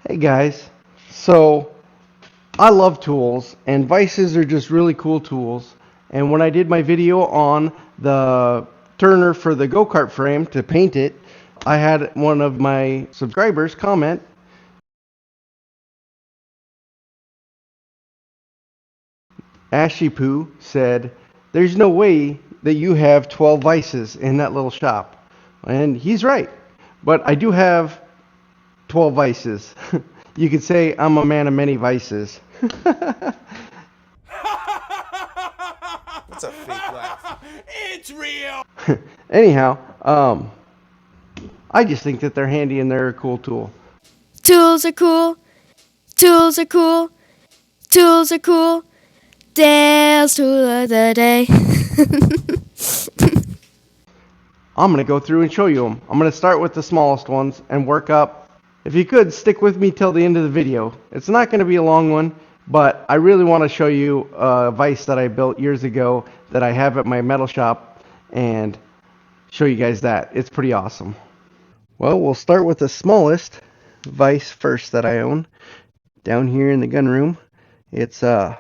Hey guys, so I love tools and vices are just really cool tools. And when I did my video on the turner for the go-kart frame to paint it, I had one of my subscribers comment, Ashy Poo said, "There's no way that you have 12 vices in that little shop." And he's right, but I do have 12 vices. You could say I'm a man of many vices. That's a fake laugh. It's real. Anyhow, I just think that they're handy and they're a cool tool. Tools are cool. Tools are cool. Tools are cool. Dale's tool of the day. I'm going to go through and show you them. I'm going to start with the smallest ones and work up. If you could, stick with me till the end of the video. It's not going to be a long one, but I really want to show you a vise that I built years ago that I have at my metal shop and show you guys that. It's pretty awesome. Well, we'll start with the smallest vise first that I own down here in the gun room. It's a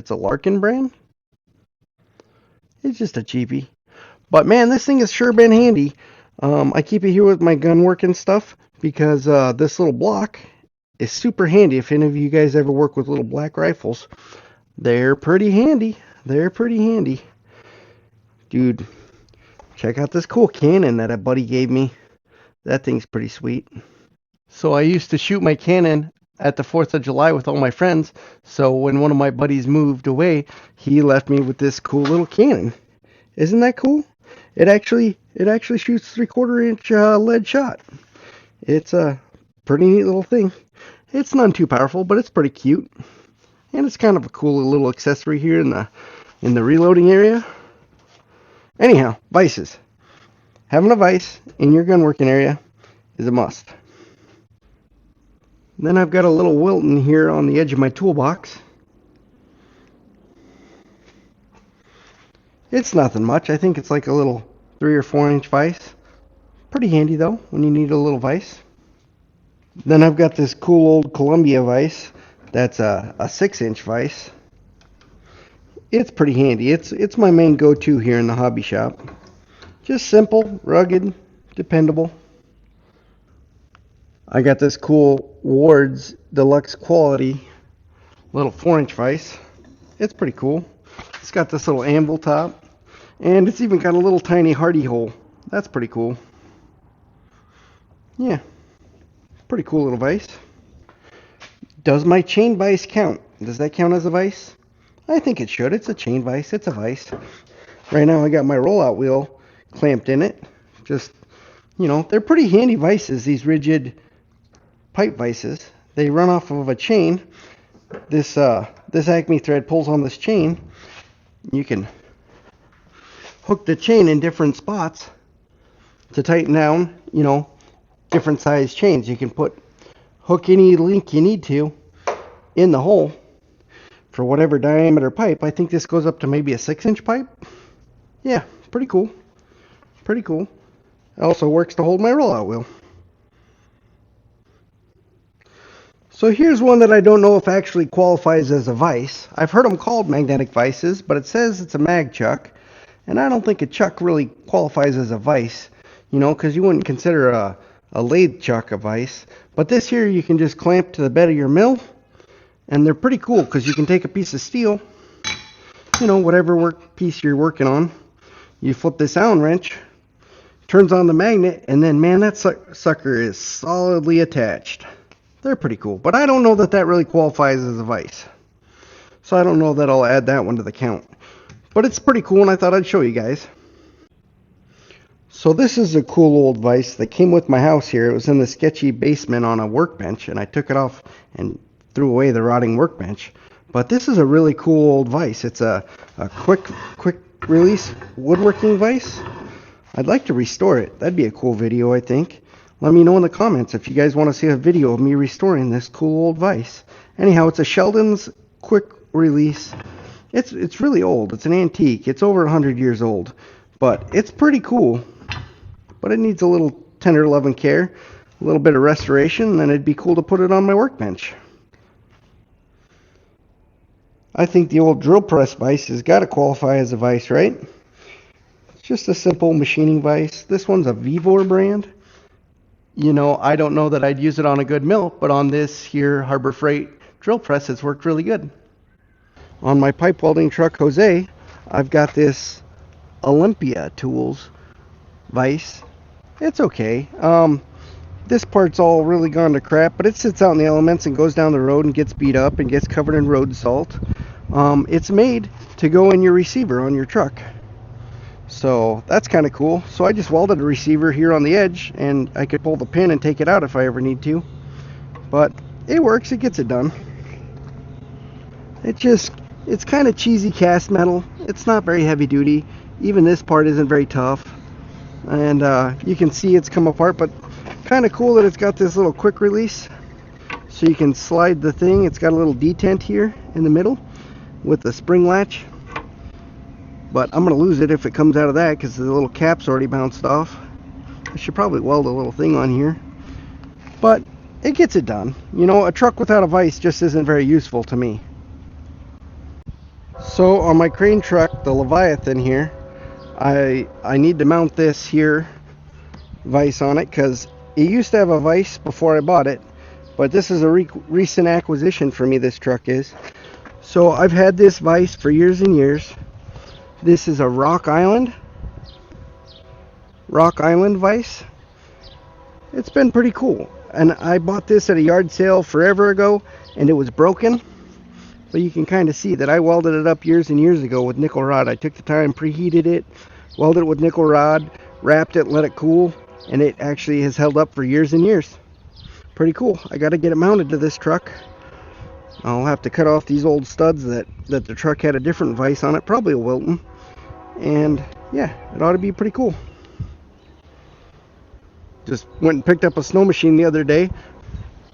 Larkin brand. It's just a cheapie. But man, this thing has sure been handy. I keep it here with my gun work and stuff because this little block is super handy. If any of you guys ever work with little black rifles, they're pretty handy. They're pretty handy. Dude, check out this cool cannon that a buddy gave me. That thing's pretty sweet. So I used to shoot my cannon at the 4th of July with all my friends. So when one of my buddies moved away, he left me with this cool little cannon. Isn't that cool? It actually shoots 3/4 inch lead shot. It's a pretty neat little thing. It's not too powerful, but it's pretty cute. And it's kind of a cool little accessory here in the reloading area. Anyhow, vices. Having a vise in your gun working area is a must. Then I've got a little Wilton here on the edge of my toolbox. It's nothing much. I think it's like a little 3 or 4 inch vise. Pretty handy though when you need a little vise. Then I've got this cool old Columbia vise that's a 6-inch vise. It's pretty handy. It's my main go-to here in the hobby shop. Just simple, rugged, dependable. I got this cool Ward's Deluxe Quality little 4-inch vise. It's pretty cool. It's got this little anvil top. And it's even got a little tiny hardy hole. That's pretty cool. Yeah. Pretty cool little vise. Does my chain vise count? Does that count as a vise? I think it should. It's a chain vise. It's a vise. Right now I got my rollout wheel clamped in it. Just, they're pretty handy vices, these rigid pipe vices. They run off of a chain. This Acme thread pulls on this chain. You can hook the chain in different spots to tighten down, different size chains. You can hook any link you need to in the hole for whatever diameter pipe. I think this goes up to maybe a 6-inch pipe. Yeah, pretty cool. Pretty cool. It also works to hold my rollout wheel. So here's one that I don't know if actually qualifies as a vise. I've heard them called magnetic vices, but it says it's a mag chuck. And I don't think a chuck really qualifies as a vise, because you wouldn't consider a lathe chuck a vise. But this here you can just clamp to the bed of your mill. And they're pretty cool because you can take a piece of steel, whatever piece you're working on. You flip this Allen wrench, turns on the magnet, and then, man, that sucker is solidly attached. They're pretty cool, but I don't know that really qualifies as a vise. So I don't know that I'll add that one to the count. But it's pretty cool, and I thought I'd show you guys. So this is a cool old vise that came with my house here. It was in the sketchy basement on a workbench, and I took it off and threw away the rotting workbench. But this is a really cool old vise. It's a quick release woodworking vise. I'd like to restore it. That'd be a cool video, I think. Let me know in the comments if you guys want to see a video of me restoring this cool old vise. Anyhow, it's a Sheldon's quick release. It's really old. It's an antique. It's over 100 years old. But it's pretty cool. But it needs a little tender love and care. a little bit of restoration, then it'd be cool to put it on my workbench. I think the old drill press vise has got to qualify as a vise, right? It's just a simple machining vise. This one's a Vivor brand. You know, I don't know that I'd use it on a good mill, but on this here Harbor Freight drill press, it's worked really good. On my pipe welding truck, Jose, I've got this Olympia Tools vise. It's okay. This part's all really gone to crap, but it sits out in the elements and goes down the road and gets beat up and gets covered in road salt. It's made to go in your receiver on your truck. So that's kind of cool. So I just welded a receiver here on the edge, and I could pull the pin and take it out if I ever need to. But it works, it gets it done. It's kind of cheesy cast metal. It's not very heavy duty. Even this part isn't very tough. And you can see it's come apart, but kind of cool that it's got this little quick release. So you can slide the thing. It's got a little detent here in the middle with the spring latch. But I'm going to lose it if it comes out of that because the little cap's already bounced off. I should probably weld a little thing on here. But it gets it done. You know, a truck without a vise just isn't very useful to me. So on my crane truck, the Leviathan here, I need to mount this here vise on it because it used to have a vise before I bought it. But this is a recent acquisition for me, this truck is. So I've had this vise for years and years. This is a Rock Island vise. It's been pretty cool. And I bought this at a yard sale forever ago, and it was broken. But you can kind of see that I welded it up years and years ago with nickel rod. I took the time, preheated it, welded it with nickel rod, wrapped it, let it cool, and it actually has held up for years and years. Pretty cool. I got to get it mounted to this truck. I'll have to cut off these old studs that the truck had a different vise on it, probably a Wilton. And yeah, it ought to be pretty cool. Just went and picked up a snow machine the other day.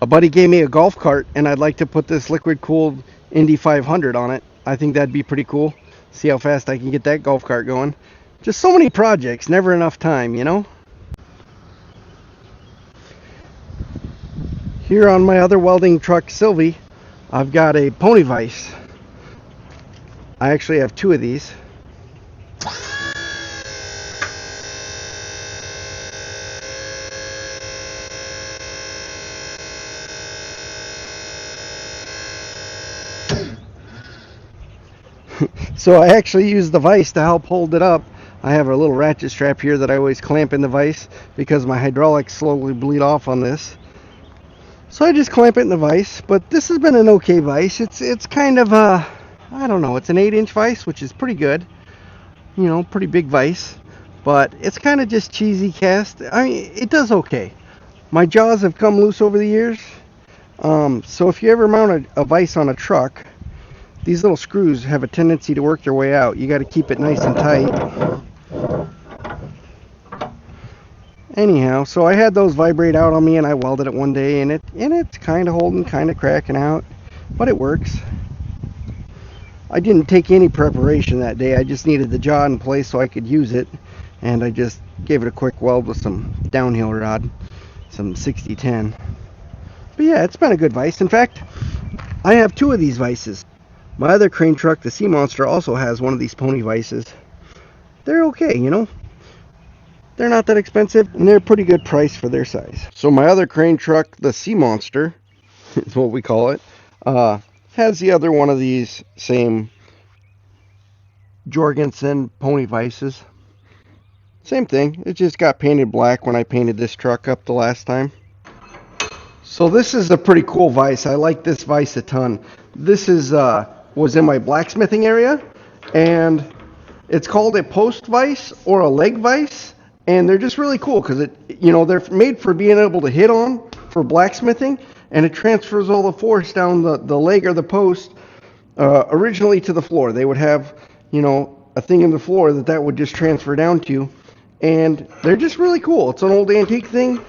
A buddy gave me a golf cart, and I'd like to put this liquid cooled Indy 500 on it. I think that'd be pretty cool. See how fast I can get that golf cart going. Just so many projects, never enough time, you know? Here on my other welding truck, Sylvie, I've got a pony vise. I actually have two of these. So I actually use the vise to help hold it up. I have a little ratchet strap here that I always clamp in the vise because my hydraulics slowly bleed off on this. So I just clamp it in the vise, but this has been an okay vise. It's kind of a, I don't know, it's an 8-inch vise, which is pretty good. You know, pretty big vise, but it's kind of just cheesy cast. I mean, it does okay. My jaws have come loose over the years. So if you ever mount a vise on a truck, these little screws have a tendency to work their way out. You got to keep it nice and tight. Anyhow, so I had those vibrate out on me, and I welded it one day, and it's kind of holding, kind of cracking out, but it works. I didn't take any preparation that day. I just needed the jaw in place so I could use it, and I just gave it a quick weld with some downhill rod, some 6010. But yeah, it's been a good vise. In fact, I have two of these vices. My other crane truck, the Sea Monster, also has one of these pony vices. They're okay, you know. They're not that expensive, and they're a pretty good price for their size. So my other crane truck, the Sea Monster, is what we call it, has the other one of these same Jorgensen pony vices. Same thing, it just got painted black when I painted this truck up the last time. So this is a pretty cool vise. I like this vise a ton. This is was in my blacksmithing area, and it's called a post vise or a leg vise, and they're just really cool because they're made for being able to hit on for blacksmithing, and it transfers all the force down the leg or the post originally to the floor. They would have a thing in the floor that would just transfer down to, and they're just really cool. It's an old antique thing.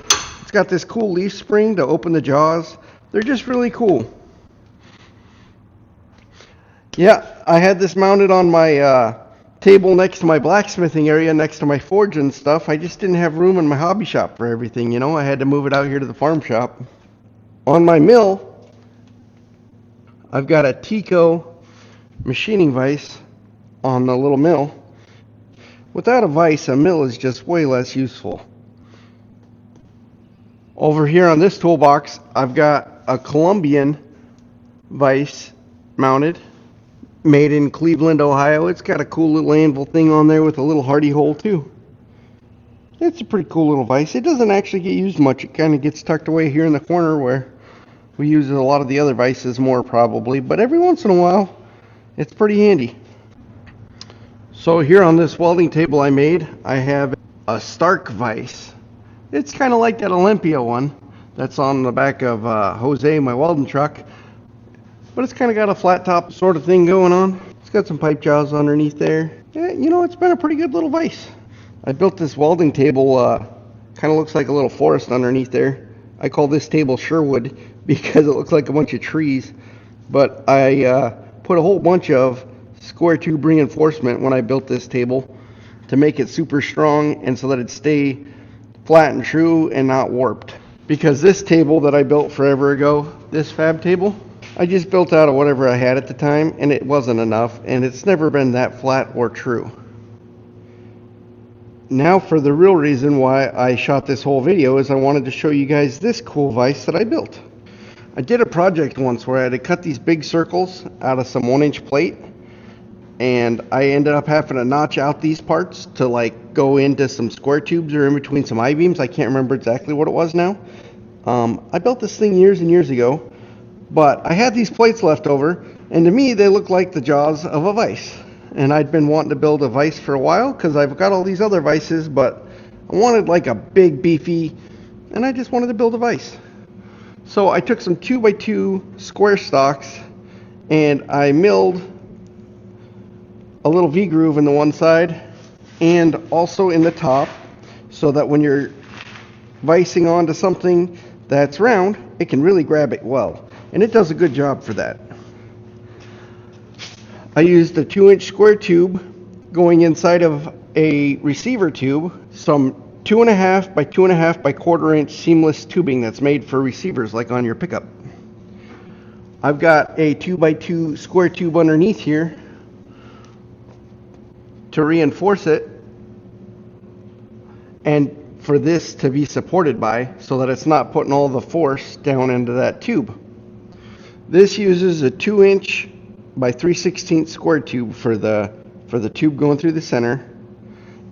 It's got this cool leaf spring to open the jaws. They're just really cool. Yeah, I had this mounted on my table next to my blacksmithing area, next to my forge and stuff. I just didn't have room in my hobby shop for everything, you know. I had to move it out here to the farm shop. On my mill, I've got a Tico machining vise on the little mill. Without a vise, a mill is just way less useful. Over here on this toolbox, I've got a Colombian vise mounted, made in Cleveland, Ohio. It's got a cool little anvil thing on there with a little hardy hole too. It's a pretty cool little vise. It doesn't actually get used much. It kind of gets tucked away here in the corner where we use a lot of the other vices more probably, but every once in a while it's pretty handy. So here on this welding table I made, I have a Stark vise. It's kind of like that Olympia one that's on the back of Jose, my welding truck, but it's kind of got a flat top sort of thing going on. It's got some pipe jaws underneath there. Yeah, you know, it's been a pretty good little vise. I built this welding table, kind of looks like a little forest underneath there. I call this table Sherwood because it looks like a bunch of trees, but I put a whole bunch of square tube reinforcement when I built this table to make it super strong and so that it'd stay flat and true and not warped. Because this table that I built forever ago, this fab table, I just built out of whatever I had at the time and it wasn't enough, and it's never been that flat or true. Now for the real reason why I shot this whole video is I wanted to show you guys this cool vise that I built. I did a project once where I had to cut these big circles out of some 1-inch plate, and I ended up having to notch out these parts to like go into some square tubes or in between some I-beams. I can't remember exactly what it was now. I built this thing years and years ago, but I had these plates left over, and to me they look like the jaws of a vise. And I'd been wanting to build a vise for a while because I've got all these other vices, but I wanted like a big beefy, and I just wanted to build a vise. So I took some 2x2 square stocks and I milled a little V-groove in the one side and also in the top, so that when you're vicing onto something that's round, it can really grab it well. And it does a good job for that. I used a 2-inch square tube going inside of a receiver tube, some 2.5 by 2.5 by 1/4 inch seamless tubing that's made for receivers like on your pickup. I've got a 2x2 square tube underneath here to reinforce it and for this to be supported by, so that it's not putting all the force down into that tube. This uses a 2-inch by 3/16 square tube for the tube going through the center,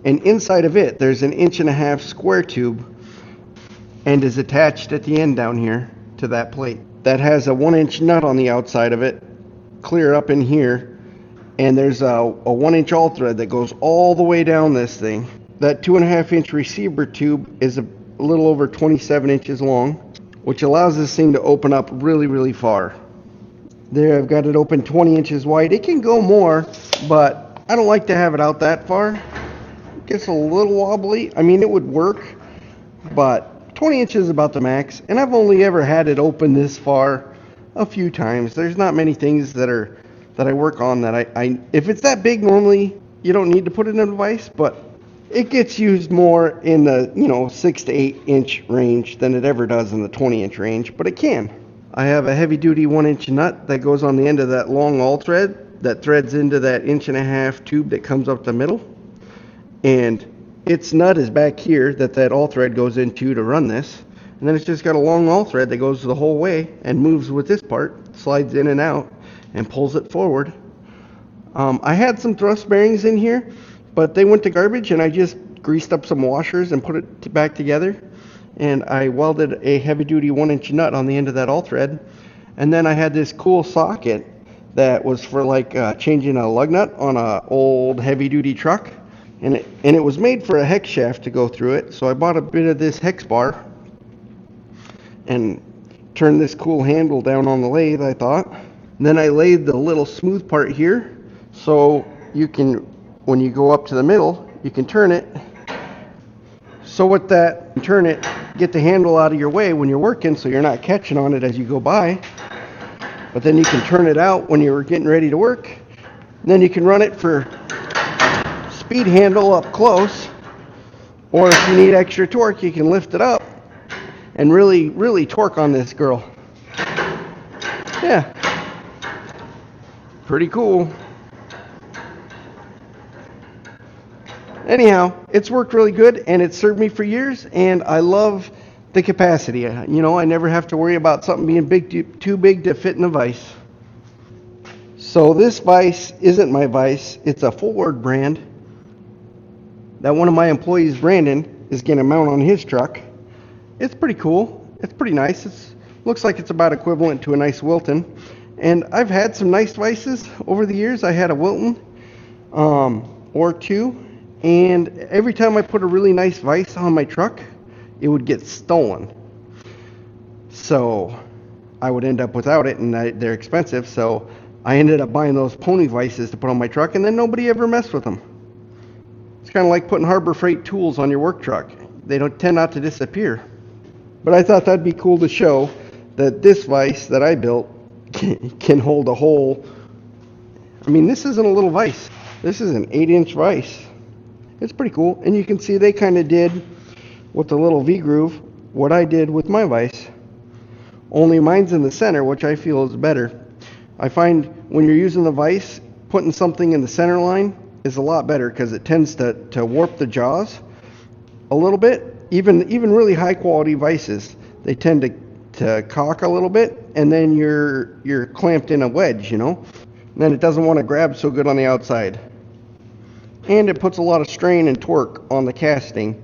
and inside of it there's an 1.5-inch square tube and is attached at the end down here to that plate. That has a 1-inch nut on the outside of it, clear up in here, and there's a 1-inch all thread that goes all the way down this thing. That 2.5-inch receiver tube is a little over 27 inches long, which allows this thing to open up really, really far. There, I've got it open 20 inches wide. It can go more, but I don't like to have it out that far. It gets a little wobbly. I mean, it would work, but 20 inches is about the max, and I've only ever had it open this far a few times. There's not many things that I work on that I if it's that big, normally you don't need to put it in a vise, but it gets used more in the 6 to 8 inch range than it ever does in the 20-inch range, but it can. I have a heavy-duty 1-inch nut that goes on the end of that long all thread that threads into that 1.5-inch tube that comes up the middle, and its nut is back here that all thread goes into to run this, and then it's just got a long all thread that goes the whole way and moves with this part, slides in and out and pulls it forward. I had some thrust bearings in here, but they went to garbage, and I just greased up some washers and put it back together. And I welded a heavy-duty 1-inch nut on the end of that all thread, and then I had this cool socket that was for like changing a lug nut on a old heavy-duty truck, and it was made for a hex shaft to go through it. So I bought a bit of this hex bar and turned this cool handle down on the lathe, I thought. And then I laid the little smooth part here, so you can, when you go up to the middle, you can turn it. So with that, turn it, get the handle out of your way when you're working so you're not catching on it as you go by. But then you can turn it out when you're getting ready to work. And then you can run it for speed handle up close, or if you need extra torque, you can lift it up and really torque on this girl. Yeah, pretty cool. Anyhow, it's worked really good and it's served me for years, and I love the capacity. You know, I never have to worry about something being too big to fit in a vise. So this vise isn't my vise, it's a Ford brand that one of my employees, Brandon, is going to mount on his truck. It's pretty cool. It's pretty nice. It looks like it's about equivalent to a nice Wilton. And I've had some nice vices over the years. I had a Wilton or two, and every time I put a really nice vise on my truck, it would get stolen. So I would end up without it, and they're expensive. So I ended up buying those pony vices to put on my truck, and then nobody ever messed with them. It's kind of like putting Harbor Freight tools on your work truck. They don't tend not to disappear. But I thought that'd be cool to show that this vise that I built can hold a whole, I mean, this isn't a little vise. This is an 8-inch vise. It's pretty cool. And you can see they kind of did with the little V-groove what I did with my vise. Only mine's in the center, which I feel is better. I find when you're using the vise, putting something in the center line is a lot better because it tends to warp the jaws a little bit. Even really high quality vices, they tend to cock a little bit, and then you're clamped in a wedge, you know. And then it doesn't want to grab so good on the outside. And it puts a lot of strain and torque on the casting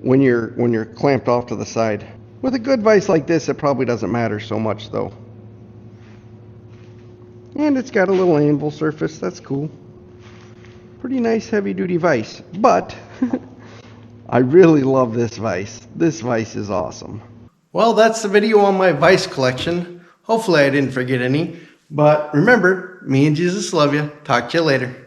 when you're clamped off to the side. With a good vise like this, it probably doesn't matter so much though. And it's got a little anvil surface, that's cool. Pretty nice heavy duty vise, but I really love this vise. This vise is awesome. Well, that's the video on my vise collection. Hopefully I didn't forget any, but remember, me and Jesus love you. Talk to you later.